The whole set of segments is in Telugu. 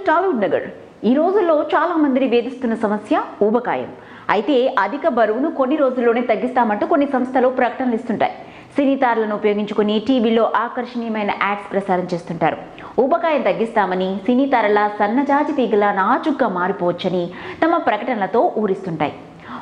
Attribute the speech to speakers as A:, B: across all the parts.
A: టాలీవుడ్ నగర్. ఈ రోజుల్లో చాలా మందిని వేధిస్తున్న సమస్య ఊబకాయం. అయితే అధిక బరువును కొన్ని రోజుల్లోనే తగ్గిస్తామంటూ కొన్ని సంస్థలు ప్రకటనలు ఇస్తుంటాయి. సినీ తారలను ఉపయోగించుకుని టీవీలో ఆకర్షణీయమైన యాడ్స్ ప్రసారం చేస్తుంటారు. ఊబకాయం తగ్గిస్తామని, సినీ తారల సన్నజాజి తీగలా నాజుగ్గా మారిపోవచ్చని తమ ప్రకటనలతో ఊరిస్తుంటాయి.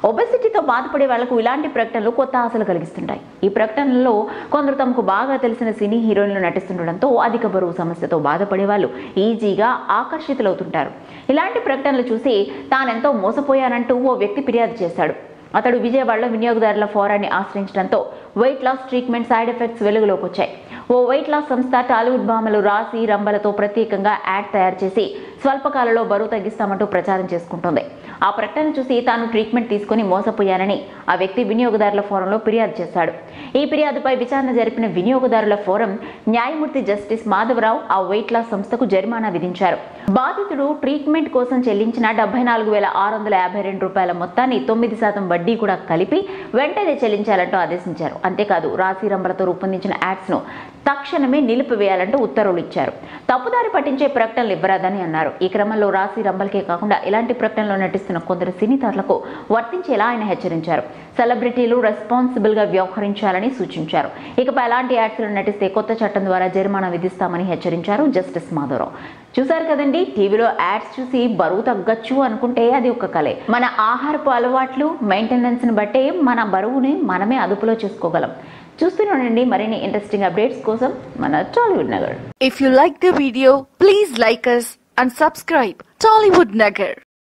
A: ఒబెసిటీతో బాధపడే వాళ్లకు ఇలాంటి ప్రకటనలు కొత్త ఆశలు కలిగిస్తుంటాయి. ఈ ప్రకటనలలో కొందరు తమకు బాగా తెలిసిన సినీ హీరోయిన్లు నటిస్తుండడంతో అధిక బరువు సమస్యతో బాధపడే వాళ్ళు ఈజీగా ఆకర్షితులవుతుంటారు. ఇలాంటి ప్రకటనలు చూసి తానెంతో మోసపోయానంటూ ఓ వ్యక్తి ఫిర్యాదు చేశాడు. అతడు విజయవాడలో వినియోగదారుల ఫోరాన్ని ఆశ్రయించడంతో weight loss treatment side effects వెలుగులోకి వచ్చాయి. ఓ వెయిట్ లాస్ సంస్థ టాలీవుడ్ భామలు రాశి రంభలతో ప్రత్యేకంగా యాడ్ తయారు చేసి స్వల్పకాలంలో బరువు తగ్గిస్తామంటూ ప్రచారం చేసుకుంటోంది. ఆ ప్రకటన చూసి తాను ట్రీట్మెంట్ తీసుకుని మోసపోయానని ఆ వ్యక్తి వినియోగదారుల ఫోరంలో ఫిర్యాదు చేశాడు. ఈ ఫిర్యాదుపై విచారణ జరిపిన వినియోగదారుల ఫోరం న్యాయమూర్తి జస్టిస్ మాధవరావు ఆ వెయిట్ లాస్ సంస్థకు జరిమానా విధించారు. బాధితుడు ట్రీట్మెంట్ కోసం చెల్లించిన 74,652 రూపాయల మొత్తాన్ని 9% వడ్డీ కూడా కలిపి వెంటనే చెల్లించాలంటూ ఆదేశించారు. అంతేకాదు రాశి రంభలతో రూపొందించిన యాడ్స్ ను తక్షణమే నిలిపివేయాలంటూ ఉత్తర్వులు ఇచ్చారు. తప్పుదారి పట్టించే ప్రకటనలు ఇవ్వరాదని అన్నారు. ఈ క్రమంలో రాశి రంభలకే కాకుండా ఇలాంటి ప్రకటనలో నటిస్తున్న కొందరు సినీతారులకు వర్తించేలా ఆయన హెచ్చరించారు. సెలబ్రిటీలు రెస్పాన్సిబుల్ గా వ్యవహరించాలని సూచించారు. ఇకపై అలాంటి యాడ్స్ లో నటిస్తే కొత్త చట్టం ద్వారా జరిమానా విధిస్తామని హెచ్చరించారు జస్టిస్ మాధవరావు. చూసారు కదండి, టీవీలో యాడ్స్ చూసి బరువు తగ్గచ్చు అనుకుంటే అది ఒక కలే. మన ఆహారపు అలవాట్లు, మెయింటెనెన్స్ ని బట్టే మన బరువుని మనమే అదుపులో చేసుకోగలం. చూస్తూనే ఉండండి మరిన్ని ఇంట్రెస్టింగ్ అప్డేట్స్ కోసం మన Tollywood Nagar.
B: If you like the video, please like us and subscribe Tollywood Nagar.